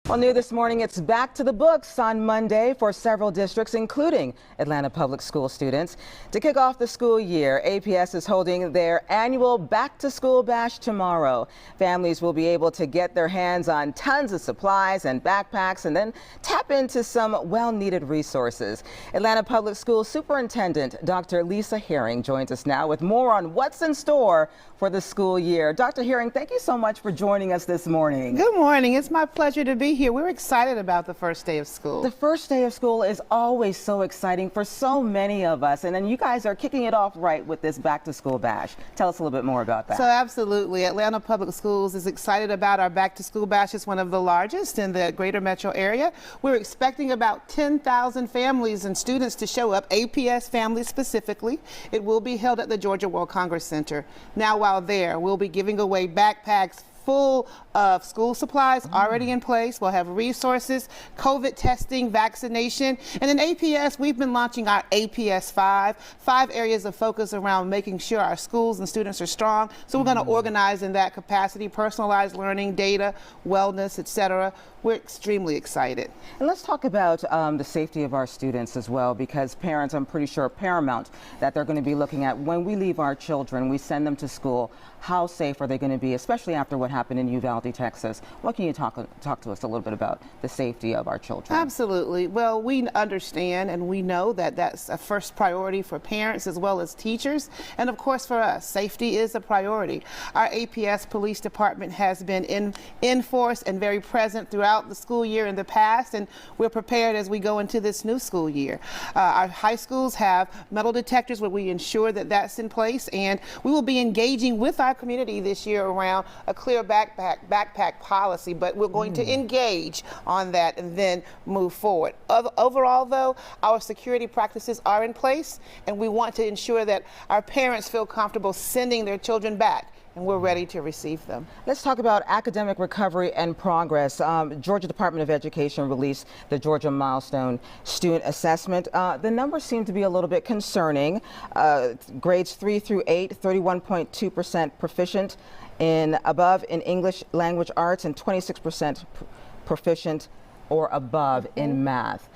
Well, new this morning, it's back to the books on Monday for several districts, including Atlanta Public School students. To kick off the school year, APS is holding their annual Back to School Bash tomorrow. Families will be able to get their hands on tons of supplies and backpacks and then tap into some well-needed resources. Atlanta Public School Superintendent Dr. Lisa Herring joins us now with more on what's in store for the school year. Dr. Herring, thank you so much for joining us this morning. Good morning. It's my pleasure to be here. We're excited about the first day of school. The first day of school is always so exciting for so many of us, and then you guys are kicking it off right with this Back to School Bash. Tell us a little bit more about that. So absolutely. Atlanta Public Schools is excited about our Back to School Bash. It's one of the largest in the greater metro area. We're expecting about 10,000 families and students to show up, APS families specifically. It will be held at the Georgia World Congress Center. Now, while there, we'll be giving away backpacks full of school supplies already in place. We'll have resources, COVID testing, vaccination, and in APS, we've been launching our APS 5 areas of focus around making sure our schools and students are strong. So we're going to organize in that capacity, personalized learning, data, wellness, etc. We're extremely excited. And let's talk about the safety of our students as well, because parents, I'm pretty sure, are paramount that they're going to be looking at when we leave our children, we send them to school, how safe are they going to be, especially after what happened in Uvalde, Texas. What can you talk to us a little bit about the safety of our children? Absolutely. Well, we understand and we know that that's a first priority for parents as well as teachers. And of course for us, safety is a priority. Our APS Police Department has been in force and very present throughout the school year in the past, and we're prepared as we go into this new school year. Our high schools have metal detectors where we ensure that that's in place, and we will be engaging with our community this year around a clear backpack policy, but we're going to engage on that and then move forward. Overall, though, our security practices are in place, and we want to ensure that our parents feel comfortable sending their children back, and we're ready to receive them. Let's talk about academic recovery and progress. Georgia Department of Education released the Georgia Milestone Student Assessment. The numbers seem to be a little bit concerning. Grades 3 through 8, 31.2% proficient above in English language arts and 26% proficient or above in math.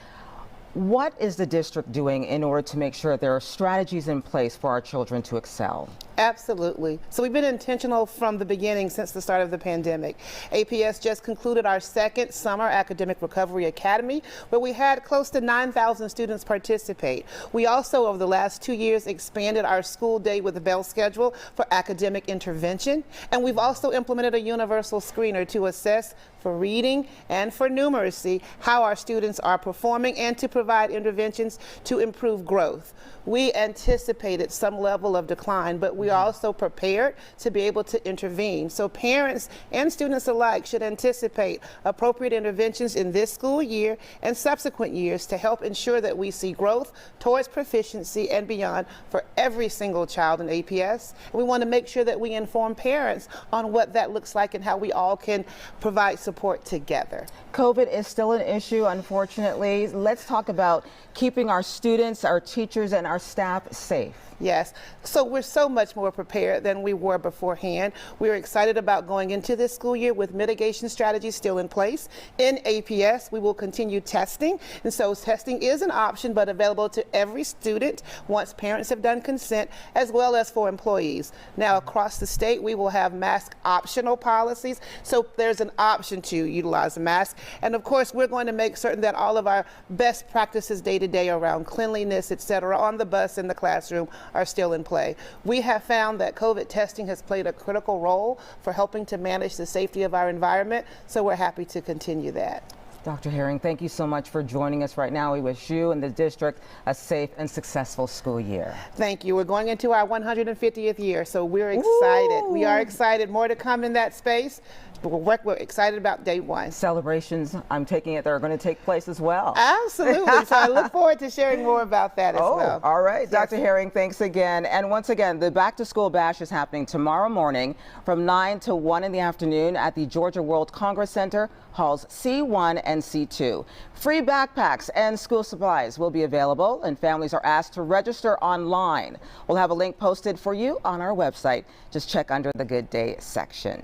What is the district doing in order to make sure there are strategies in place for our children to excel? Absolutely. So we've been intentional from the beginning since the start of the pandemic. APS just concluded our second Summer Academic Recovery Academy, where we had close to 9,000 students participate. We also, over the last 2 years, expanded our school day with a bell schedule for academic intervention. And we've also implemented a universal screener to assess for reading and for numeracy how our students are performing and to provide interventions to improve growth. We anticipated some level of decline, but we are also prepared to be able to intervene. So parents and students alike should anticipate appropriate interventions in this school year and subsequent years to help ensure that we see growth towards proficiency and beyond for every single child in APS. And we want to make sure that we inform parents on what that looks like and how we all can provide support together. COVID is still an issue, unfortunately. Let's talk about keeping our students, our teachers, and our staff safe. Yes, so we're so much more prepared than we were beforehand. We're excited about going into this school year with mitigation strategies still in place. In APS, we will continue testing, and so testing is an option but available to every student once parents have done consent, as well as for employees. Now across the state, we will have mask optional policies, so there's an option to utilize a mask. And of course, we're going to make certain that all of our best practices day to day around cleanliness, etc., on the bus, in the classroom, are still in play. We have found that COVID testing has played a critical role for helping to manage the safety of our environment, so we're happy to continue that. Dr. Herring, thank you so much for joining us right now. We wish you and the district a safe and successful school year. Thank you. We're going into our 150th year, so we're excited. We are excited. More to come in that space. We're excited about day one. Celebrations, I'm taking it, that are going to take place as well. Absolutely. So I look forward to sharing more about that as well. All right. Yes. Dr. Herring, thanks again. And once again, the Back to School Bash is happening tomorrow morning from 9 to 1 in the afternoon at the Georgia World Congress Center, halls C1 and C2. Free backpacks and school supplies will be available, and families are asked to register online. We'll have a link posted for you on our website. Just check under the Good Day section.